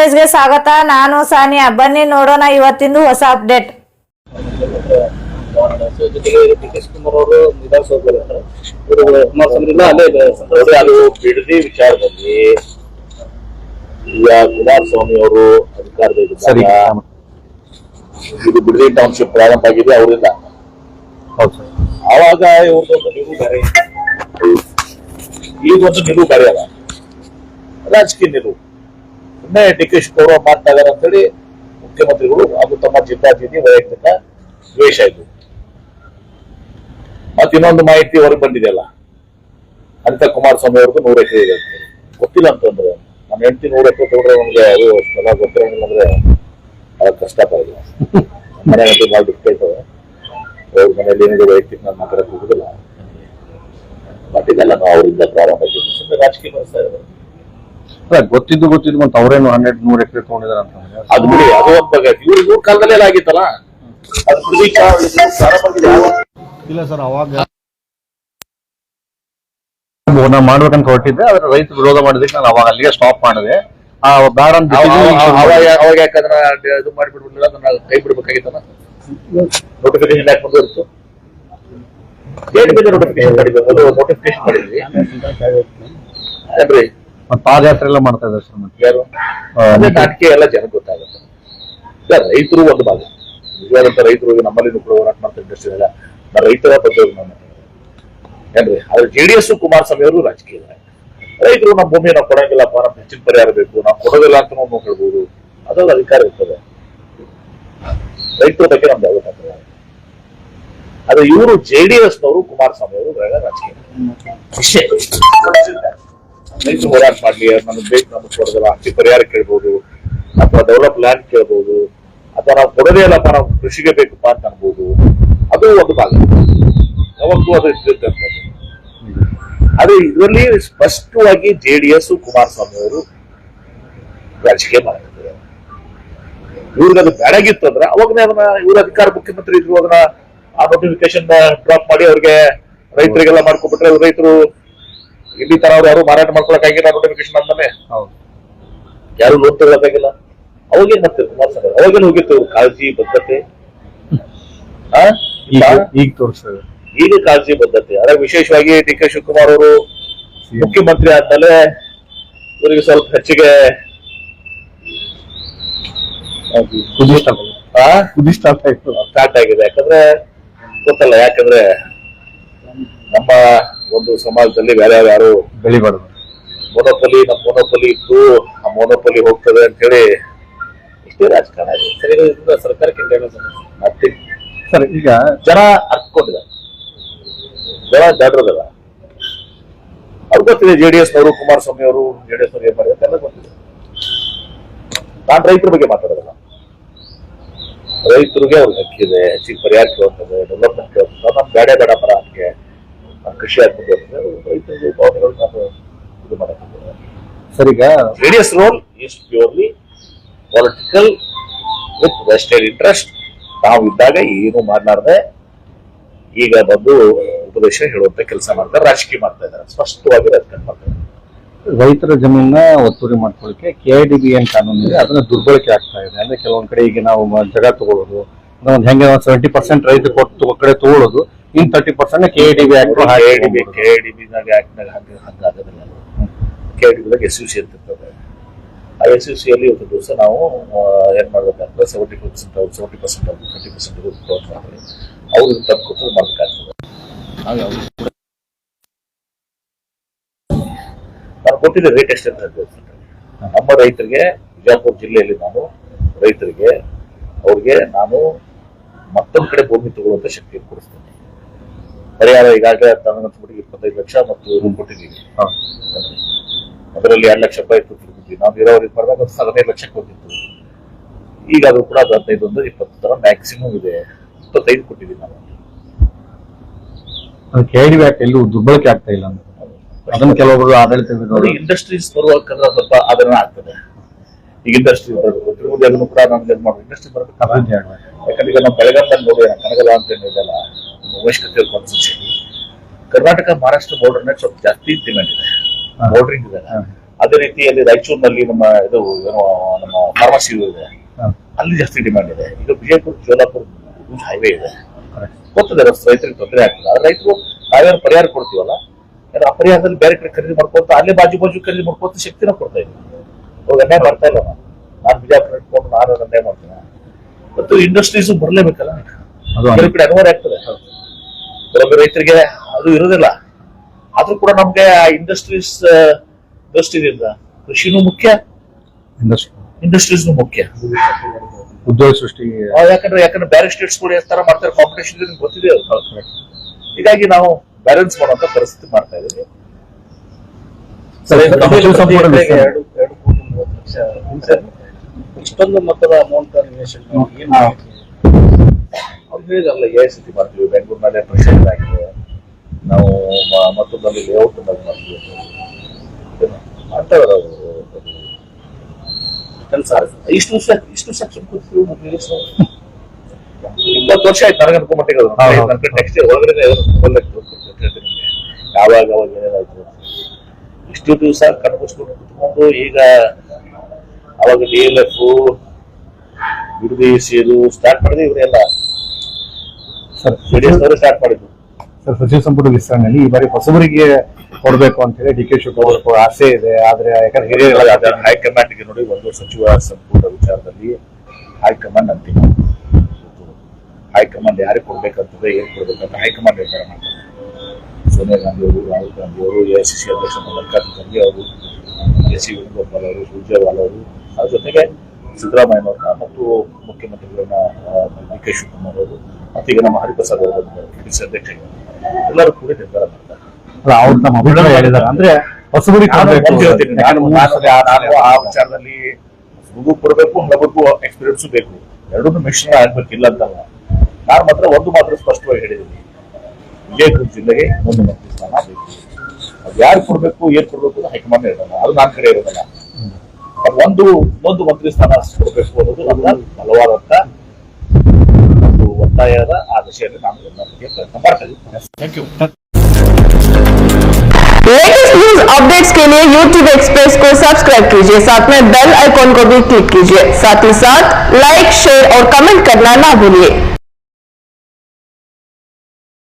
ನ್ಯೂಸ್ಗೆ ಸ್ವಾಗತ. ನಾನು ಸಾನಿಯಾ. ಬನ್ನಿ ನೋಡೋಣ ಇವತ್ತಿಂದು ಹೊಸ ಅಪ್ಡೇಟ್. ಬಿಡದಿ ವಿಚಾರದಲ್ಲಿ ಈಗ ಕುಮಾರಸ್ವಾಮಿ ಅವರು ಅಧಿಕಾರದಲ್ಲಿ ಇದು ಬಿಡದಿ ಟೌನ್ಶಿಪ್ ಪ್ರಾರಂಭ ಆಗಿದೆ ಅವರಿಂದ. ಆವಾಗ ಇವ್ರದೊಂದು ನಿಲುವು ಬೇರೆ, ಈಗೊಂದು ನಿಲುವು ಬೇರೆ ಅಲ್ಲ, ರಾಜಕೀಯ ನಿಲುವು. ಸುಮ್ಮನೆ ಡಿ.ಕೆ. ಶಿವಕುಮಾರ್ ಮಾಡ್ತಾ ಇದಾರೆ ಅಂತ ಹೇಳಿ ಮುಖ್ಯಮಂತ್ರಿಗಳು ಹಾಗೂ ತಮ್ಮ ಜಿಲ್ಲಾಧಿಪತಿ ವೈಯಕ್ತಿಕ ದ್ವೇಷ ಇದು. ಮತ್ತೆ ಇನ್ನೊಂದು ಮಾಹಿತಿ ಹೊರಗೆ ಬಂದಿದೆಯಲ್ಲ, ಅಂತ ಕುಮಾರಸ್ವಾಮಿ ಅವ್ರದ್ದು 100 ಎಕರೆ ಇದೆ ಅಂತ ಗೊತ್ತಿಲ್ಲ ಅಂತಂದ್ರೆ, ನಮ್ಮ ಹೆಂಡತಿ 100 ಎಕರೆ ತಗೊಂಡ್ರೆ ನಮ್ಗೆ ಅದು ಎಲ್ಲ ಗೊತ್ತಿರಂಗಿಲ್ಲ ಅಂದ್ರೆ ಬಹಳ ಕಷ್ಟ ಇಲ್ಲ. ಮನೆ ಭಾಳ ಡಿಫಿಕಲ್ಟ್. ಅವ್ರ ಮನೇಲಿ ಏನಿದೆ ವೈಯಕ್ತಿಕ ನಾನು ಮಾತಾಡಕ್ಕೆ ಹೋಗುದಿಲ್ಲ. ಬಟ್ ಇದೆಲ್ಲ ನಾವು ಅವರಿಂದ ಪ್ರಾರಂಭ ಆಗಿದೆ. ಸುಮ್ಮನೆ ರಾಜಕೀಯ ಬಳಸ್ತಾ ಇದ್ದಾರೆ. ಗೊತ್ತಿದ್ದು ಮತ್ತೆ ಅವ್ರೇನು 100 ಎಕರೆ ತಗೊಂಡಿದಾರೆ ಅಂತ ಅದು ಬಿಡಿ, ಅದು ಒಂದು ಬಗ್ಗೆ. ಇವ್ರ ಕಾಲದಲ್ಲೆಲ್ಲ ಆಗಿತ್ತಲ್ಲ, ಅದು ಬಿಡಿ ಇಲ್ಲ ಸರ್. ಅವಾಗ ಮಾಡ್ಬೇಕಂತ ಹೊರಟಿದ್ದೆ, ಆದ್ರೆ ರೈತರು ವಿರೋಧ ಮಾಡಿದಕ್ಕೆ ನಾನು ಅವಾಗ ಅಲ್ಲಿಗೆ ಸ್ಟಾಪ್ ಮಾಡಿದೆ. ಬೇಡ ಅಂತ ಅವಾಗ ಯಾಕಂದ್ರೆ ಇದು ಮಾಡಿಬಿಡ್ಬಿಡ್ಲಿಲ್ಲ, ಅದನ್ನ ಕೈ ಬಿಡ್ಬೇಕಾಗಿತ್ತಲ್ಲ. ನೋಟಿಫಿಕೇಶನ್ ಯಾಕೆ ಬಂದಿತ್ತು? ನೋಟಿಫಿಕೇಶನ್ ಮಾಡಿದ್ವಿ ಏನ್ರಿ? ಪಾದಯಾತ್ರೆ ಎಲ್ಲ ಮಾಡ್ತಾ ಇದ್ದಾರೆ ಸರ್. ಮತ್ತೆ ಯಾರು ಅದೇ ನಾಟಕ ಎಲ್ಲ ಜನಕ್ಕೆ ಗೊತ್ತಾಗುತ್ತೆ. ರೈತರು ಒಂದು ಭಾಗ, ನಿಜವಾದಂತ ರೈತರು ನಮ್ಮಲ್ಲಿ ಕೂಡ ಹೋರಾಟ ಮಾಡ್ತಾರೆ. ಇಂಡಸ್ಟ್ರಿ ಎಲ್ಲ ರೈತರ ಪದ್ಧತಿ ಏನ್ರಿ? ಆದ್ರೆ JDS ಕುಮಾರಸ್ವಾಮಿ ಅವರು ರಾಜಕೀಯ ರೈತರು ನಮ್ಮ ಭೂಮಿ ನಾವು ಕೊಡಂಗಿಲ್ಲಪ್ಪ, ನಮ್ ಹೆಚ್ಚಿನ ಪರಿಹಾರ ಬೇಕು, ನಾವು ಕೊಡೋದಿಲ್ಲ ಅಂತ ನಾವು ಹೇಳ್ಬೋದು. ಅದೊಂದು ಅಧಿಕಾರ ಇರ್ತದೆ. ರೈತರ ಬಗ್ಗೆ ನಮ್ದು ಯಾವ್ದು ಮಾತ್ರ. ಆದ್ರೆ ಇವರು JDS ನವರು ಕುಮಾರಸ್ವಾಮಿ ಅವರು ರಾಜಕೀಯ ವಿಷಯ. ರೈತರು ಹೋರಾಟ ಮಾಡ್ಲಿ, ನಮ್ಗೆ ಬೇಕು, ನಮ್ಗೆ ಕೊಡೋದಿಲ್ಲ, ಹೆಚ್ಚಿನ ಪರಿಹಾರ ಕೇಳ್ಬೋದು, ಅಥವಾ ಡೆವಲಪ್ ಲ್ಯಾಂಡ್ ಕೇಳ್ಬೋದು, ಅಥವಾ ನಾವು ಕೊಡೋದೇ ಇಲ್ಲಪ್ಪ, ನಾವು ಕೃಷಿಗೆ ಬೇಕಪ್ಪ ಅಂತ ಅನ್ಬೋದು. ಅದು ಒಂದು ಭಾಗ, ಯಾವತ್ತೂ ಅದು ಇರ್ತಂಥದ್ದು. ಆದ್ರೆ ಇದರಲ್ಲಿ ಸ್ಪಷ್ಟವಾಗಿ JDS ಕುಮಾರಸ್ವಾಮಿ ಅವರು ರಾಜಕೀಯ ಮಾಡಿದ್ದಾರೆ. ಇವ್ರಿಗೆ ಅದು ಬೇಡಾಗಿತ್ತು ಅಂದ್ರೆ ಅವಾಗನೇ ಅದನ್ನ ಇವ್ರ ಅಧಿಕಾರ ಮುಖ್ಯಮಂತ್ರಿ ಇದ್ರು, ಅದನ್ನ ಆ ನೋಟಿಫಿಕೇಶನ್ ಡ್ರಾಪ್ ಮಾಡಿ ಅವ್ರಿಗೆ ರೈತರಿಗೆಲ್ಲ ಮಾಡ್ಕೊಬಿಟ್ರೆ ರೈತರು ಇಲ್ಲಿ ತರ ಅವ್ರು ಯಾರು ಮಾರಾಟ ಮಾಡ್ಕೊಳಕ್ಕಾಗಿಲ್ಲ. ನೋಟಿಫಿಕೇಶನ್ ಆದ್ಮೇಲೆ ಯಾರು ಲೋನ್ ತಗೊಳಕ್ಕಾಗಿಲ್ಲ. ಅವಾಗೇನ್ ಮಾಡ್ತಾರೆ ಕುಮಾರಸ್ವಾಮಿ? ಅವಾಗೇನು ಹೋಗಿತ್ತು ಕಾಳಜಿ ಬದ್ಧತೆ? ಈಗ ತೋರಿಸ್ತದೆ, ಈಗ ಕಾಳಜಿ ಬದ್ಧತೆ. ಅದ್ರ ವಿಶೇಷವಾಗಿ ಡಿ.ಕೆ. ಶಿವಕುಮಾರ್ ಅವರು ಮುಖ್ಯಮಂತ್ರಿ ಆದ್ಮೇಲೆ ಇವರಿಗೆ ಸ್ವಲ್ಪ ಹೆಚ್ಚಿಗೆ ಸ್ಟಾರ್ಟ್ ಆಗಿದೆ. ಯಾಕಂದ್ರೆ ಗೊತ್ತಲ್ಲ, ಯಾಕಂದ್ರೆ ನಮ್ಮ ಒಂದು ಸಮಾಜದಲ್ಲಿ ಬೇರೆ ಯಾರು ಬೆಳಿಬಾರ್ದು, ಮೊನೋಪಲಿ, ನಮ್ಮ ಮೊನೋಪಲಿ ಇತ್ತು, ಆ ಮೊನೋಪಲಿ ಹೋಗ್ತದೆ ಅಂತ ಹೇಳಿ ಇಷ್ಟೇ ರಾಜಕಾರಣ ಇದೆ. ಸರಿ, ಸರ್ಕಾರಕ್ಕೆ ಮತ್ತೆ ಸರ್ ಈಗ ಜನ ಅರ್ಕೊಂಡಿದ್ದಾರೆ, ಜನ ಜಾಡ್ರದಲ್ಲ. ಅವ್ರು ಗೊತ್ತಿದೆ JDS ನವರು, ಕುಮಾರಸ್ವಾಮಿ ಅವರು JDS ನವರು ಏನ್ ಮಾಡಿದ್ರೆ ಎಲ್ಲ ಗೊತ್ತಿದೆ. ನಾನು ರೈತರ ಬಗ್ಗೆ ಮಾತಾಡೋದಲ್ಲ, ರೈತರಿಗೆ ಅವ್ರಿಗೆ ಹಕ್ಕಿದೆ, ಹೆಚ್ಚಿಗೆ ಪರಿಹಾರ ಕೇಳ್ತದೆ, ಡೆವಲಪ್ಮೆಂಟ್ ಕೇಳ್ತದೆ. ನಮ್ ಬೇಡ ಪರ ಅದಕ್ಕೆ ನಾನು ಕೃಷಿ ಆಗ್ತದೆ ರೈತರಿಗೆ ಭಾವನೆಗಳು ನಾನು ಇದು ಮಾಡಕ್ಕಿದೆ. ಸರ್ ಈಗ JDS role is purely political with vested interest. ನಾವು ಇದ್ದಾಗ ಏನು ಮಾಡಲಾರ್ದೆ ಈಗ ಬಂದು ಉಪದೇಶ ಹೇಳುವಂತ ಕೆಲಸ ಮಾಡ್ತಾರೆ, ರಾಜಕೀಯ ಮಾಡ್ತಾ ಇದ್ದಾರೆ, ಸ್ಪಷ್ಟವಾಗಿ ರಾಜಕಾರಣ ಮಾಡ್ತಾರೆ. ರೈತರ ಜಮೀನ ಒತ್ತುವರಿ ಮಾಡ್ಕೊಳ್ಳಿಕ್ಕೆ KIDB ಏನ್ ಕಾನೂನು ಇದೆ ಅದನ್ನ ದುರ್ಬಳಕೆ ಆಗ್ತಾ ಇದೆ. ಅಂದ್ರೆ ಕೆಲವೊಂದ್ ಕಡೆ ಈಗ ನಾವು ಜಾಗ ತಗೊಳ್ಳೋದು, ಒಂದ್ ಹೆಂಗೆ 70% ರೈತ ಕೊಟ್ಟು ಕಡೆ ತಗೊಳ್ಳೋದು, ಇನ್ 30% KIDB KIDB ಹಂಗಾಗೋದಿಲ್ಲ. KIDB SUC ಅಂತ ಇರ್ತದೆ. ಆ SUCಯಲ್ಲಿ ಒಂದು ದಿವಸ ನಾವು ಏನ್ ಮಾಡ್ಬೇಕಂದ್ರೆ 70% 30% ಮಾಡ್ತಾರೆ. ಅವ್ರು ತಪ್ಪು ಮಾಡ್ಬೇಕಾಗ್ತದೆ. ನಾನು ಕೊಟ್ಟಿದ್ದೆ ರೇಟ್ ಎಷ್ಟು ಅಂತ ನಮ್ಮ ರೈತರಿಗೆ. ಬಿಜಾಪುರ ಜಿಲ್ಲೆಯಲ್ಲಿ ನಾನು ರೈತರಿಗೆ ಅವ್ರಿಗೆ ನಾನು ಮತ್ತೊಂದು ಕಡೆ ಭೂಮಿ ತಗೊಳ್ಳುವಂತ ಶಕ್ತಿಯನ್ನು ಕೊಡಿಸ್ತೇನೆ. ಪರಿಹಾರ ಈಗಾಗಲೇ ನನಗನ್ಸ್ಬಿಟ್ಟಿಗೆ 25 ಲಕ್ಷ ಮತ್ತು ಕೊಟ್ಟಿದ್ದೀವಿ. ಅದರಲ್ಲಿ 2 ಲಕ್ಷ ರೂಪಾಯಿ ಕೊಟ್ಟಿದ್ವಿ. ನಾವು ನೀರಾವರಿ ಮಾಡಿದಾಗ 15 ಲಕ್ಷಕ್ಕೆ ಹೋಗಿತ್ತು. ಈಗ ಅದು ಕೂಡ 15 20 ತರ ಮ್ಯಾಕ್ಸಿಮಮ್ ಇದೆ. 25 ಕೊಟ್ಟಿದ್ದೀವಿ ನಾವು. KIDB ಎಲ್ಲೂ ದುರ್ಬಳಕೆ ಆಗ್ತಾ ಇಲ್ಲ ಅಂತ ಅದನ್ನ ಕೆಲವೊಬ್ರು ಆಡಳಿತ ಇಂಡಸ್ಟ್ರೀಸ್ ಬರುವಾಗಂದ್ರೆ ಸ್ವಲ್ಪ ಅದನ್ನ ಆಗ್ತದೆ. ಈಗ ಇಂಡಸ್ಟ್ರಿ ಬರಬೇಕು, ತಿರುಗುದಿ ಅದನ್ನು ಕೂಡ ನಮ್ಗೆ ಮಾಡ್ಬೇಕು, ಇಂಡಸ್ಟ್ರಿ ಬರ್ಬೇಕು. ಯಾಕಂದ್ರೆ ಈಗ ನಮ್ಮ ಬೆಳಗಾವಿ ನೋಡಿ ಕನಗಲ ಅಂತ ಏನಿದೆಲ್ಲ ಅವಶ್ಯಕತೆ ಕರ್ನಾಟಕ ಮಹಾರಾಷ್ಟ್ರ ಬಾರ್ಡರ್ ಸ್ವಲ್ಪ ಜಾಸ್ತಿ ಡಿಮ್ಯಾಂಡ್ ಇದೆ. ಬಾರ್ಡರಿಂಗ್ ಇದೆ. ಅದೇ ರೀತಿಯಲ್ಲಿ ರಾಯಚೂರಿನಲ್ಲಿ ನಮ್ಮ ಇದು ಏನೋ ನಮ್ಮ ಫಾರ್ಮಸಿ ಇದೆ, ಅಲ್ಲಿ ಜಾಸ್ತಿ ಡಿಮ್ಯಾಂಡ್ ಇದೆ. ಈಗ ವಿಜಯಪುರ ಜೋಲಾಪುರ ಹೈವೇ ಇದೆ, ಗೊತ್ತದೆ ರೈತರಿಗೆ ತೊಂದರೆ ಆಗ್ತದೆ. ಆದ್ರೆ ರೈತರು ನಾವೇನು ಪರಿಹಾರ ಕೊಡ್ತೀವಲ್ಲ, ಆ ಪರಿಹಾರದಲ್ಲಿ ಬೇರೆ ಕಡೆ ಖರೀದಿ ಮಾಡ್ಕೊತ ಅಲ್ಲೇ ಬಾಜು ಖರೀದಿ ಮಾಡ್ಕೊತ ಶಕ್ತಿನ ಕೊಡ್ತಾ ಇದ್ವಿ. ಅವಾಗ ಅನ್ಯಾಯ ಮಾಡ್ತಾ ಇಲ್ಲ. ನಾನು ಬಿಜಾಪುರ ಇಟ್ಕೊಂಡು ನಾನು ಅನ್ಯಾಯ ಮಾಡ್ತೇನೆ. ಮತ್ತು ಇಂಡಸ್ಟ್ರೀಸ್ ಬರಲೇಬೇಕಲ್ಲ, ಬೇರೆ ಕಡೆ ಅನಿವಾರ್ಯ ಆಗ್ತದೆ. ಕೆಲವೊಬ್ಬ ರೈತರಿಗೆ ಅದು ಇರೋದಿಲ್ಲ. ಆದ್ರೂ ಕೂಡ ನಮ್ಗೆ ಆ ಇಂಡಸ್ಟ್ರೀಸ್ ದೃಷ್ಟಿಯಿಂದ ಕೃಷಿನೂ ಮುಖ್ಯ, ಇಂಡಸ್ಟ್ರೀಸ್ನು ಮುಖ್ಯ, ಉದ್ಯೋಗ ಸೃಷ್ಟಿ. ಯಾಕಂದ್ರೆ ಬೇರೆ ಸ್ಟೇಟ್ಸ್ ಕೂಡ ಯಾವ ತರ ಮಾಡ್ತಾರೆ, ಕಾಂಪಿಟೇಷನ್ ಗೊತ್ತಿದೆ. ಹೀಗಾಗಿ ನಾವು ಬ್ಯಾಲೆನ್ಸ್ ಮಾಡುವಂತ ಪರಿಸ್ಥಿತಿ ಮಾಡ್ತಾ ಇದ್ದೀವಿ. 2 ಕೋಟಿ 30 ಲಕ್ಷ ಇಷ್ಟೊಂದು ಮೊತ್ತದ ಅಮೌಂಟ್ ಅವ್ರು ಹೇಳಿದಾರಲ್ಲ, AICT ಮಾಡ್ತೀವಿ, ಬೆಂಗಳೂರಿನಲ್ಲೇ ಪ್ರೆಸಿಡೆಂಟ್ ಆಗಿದೆ, ನಾವು ಮತ್ತೊಂದಲ್ಲಿ ಲೇಔಟ್ ಮಾಡ್ತೀವಿ ಮಾಡ್ತಾರೆ ಅವರು. ಇಷ್ಟು ಸೆಕ್ಷನ್ ಕೂತಿದ್ರು 20 ವರ್ಷ ಆಯ್ತು ನನಗೆ ಅನ್ಕೊಂಬಟ್ಟಿಗೆ. ನೆಕ್ಸ್ಟ್ ಒಳಗಡೆ ಯಾವಾಗ ಏನೇನಾಯ್ತು ಇಷ್ಟು ದಿವಸ ಕಣ್ಮುಚ್ಕೊಂಡು ಕುತ್ಕೊಂಡು, ಈಗ ಅವಾಗ DLF ಬಿಡುದಿ ಸೇರು ಸ್ಟಾರ್ಟ್ ಮಾಡಿದ್ರೆ ಇವರೆಲ್ಲ ಸ್ಟಾರ್ಟ್ ಮಾಡಿದ್ರು. ಸರ್, ಸಚಿವ ಸಂಪುಟ ವಿಸ್ತರಣೆಯಲ್ಲಿ ಈ ಬಾರಿ ಹೊಸಬರಿಗೆ ಕೊಡಬೇಕು ಅಂತ ಹೇಳಿ DK ಶಿವಕುಮಾರ್ ಆಸೆ ಇದೆ. ಆದ್ರೆ ಯಾಕಂದ್ರೆ ಹಿರಿಯ ಹೈಕಮಾಂಡ್ಗೆ ನೋಡಿ, ಒಂದು ಸಚಿವ ಸಂಪುಟ ವಿಚಾರದಲ್ಲಿ ಹೈಕಮಾಂಡ್ ಅಂತಿಮ. ಹೈಕಮಾಂಡ್ ಯಾರಿಗೆ ಕೊಡ್ಬೇಕಂತಂದ್ರೆ ಏನ್ ಕೊಡ್ಬೇಕಂತ ಹೈಕಮಾಂಡ್ ನಿರ್ಧಾರ ಮಾಡ್ತಾರೆ. ಸೋನಿಯಾ ಗಾಂಧಿ ಅವರು, ರಾಹುಲ್ ಗಾಂಧಿ ಅವರು, AICC ಅಧ್ಯಕ್ಷ ಮಲ್ಲಿಕಾರ್ಜುನ ಖರ್ಗೆ ಅವರು, SC ವೇಣುಗೋಪಾಲ್ ಅವರು, ಸುರ್ಜೇವಾಲ ಅವರು, ಅದ್ರ ಜೊತೆಗೆ ಸಿದ್ದರಾಮಯ್ಯನವ್ರನ್ನ ಮತ್ತು ಮುಖ್ಯಮಂತ್ರಿಗಳನ್ನ DK ಶಿವಕುಮಾರ್ ಅವರು, ಮತ್ತೀಗ ನಮ್ಮ ಹರಿಪ್ರಸಾದ್ ಅವರು KPCC ಅಧ್ಯಕ್ಷ, ಎಲ್ಲರೂ ಕೂಡ ನಿರ್ಧಾರ ಮಾಡ್ತಾರೆ. ಅವ್ರು ತಮ್ಮ ಅಭಿಪ್ರಾಯ ಹೇಳಿದ್ದಾರೆ. ಅಂದ್ರೆ ಹೊಸಬರಿಗೆ ಆ ವಿಚಾರದಲ್ಲಿ ಹುಡುಗು ಕೊಡಬೇಕು, ಹಳಬರಿಗೂ ಎಕ್ಸ್ಪೀರಿಯನ್ಸ್ ಬೇಕು, ಎರಡೂ ಮಿಶ್ರಣ ಆಗ್ಬೇಕಿಲ್ಲ ಅಂತಲ್ಲ. ನಾನು ಮಾತ್ರ ಸ್ಪಷ್ಟವಾಗಿ ಹೇಳಿದ್ದೀನಿ, ವಿಜಯಪುರ ಜಿಲ್ಲೆಗೆ ಇನ್ನೊಂದು ಮಂತ್ರಿ ಸ್ಥಾನ ಬೇಕು. ಅದು ಯಾರು ಕೊಡ್ಬೇಕು, ಏನ್ ಕೊಡ್ಬೇಕು ಹೈಕಮಾಂಡ್ ಇರೋಲ್ಲ, ಅದು ನನ್ನ ಕಡೆ ಇರೋದಲ್ಲ. ಇನ್ನೊಂದು ಮಂತ್ರಿ ಸ್ಥಾನ ಕೊಡಬೇಕು ಅನ್ನೋದು ನನ್ನ ಬಲವಾದಂತ ಒಂದು ಒತ್ತಾಯದ ಆ ದಿಶೆಯಲ್ಲಿ ನಾನು ಎಲ್ಲರಿಗೆ ಪ್ರಯತ್ನ ಮಾಡ್ತಾ ಇದ್ದೀನಿ. Thank you. Latest news updates के लिए YouTube एक्सप्रेस को सब्सक्राइब कीजिए, साथ में बेल आइकॉन को भी क्लिक कीजिए। साथ ही साथ लाइक, शेयर और कमेंट करना ना भूलिए।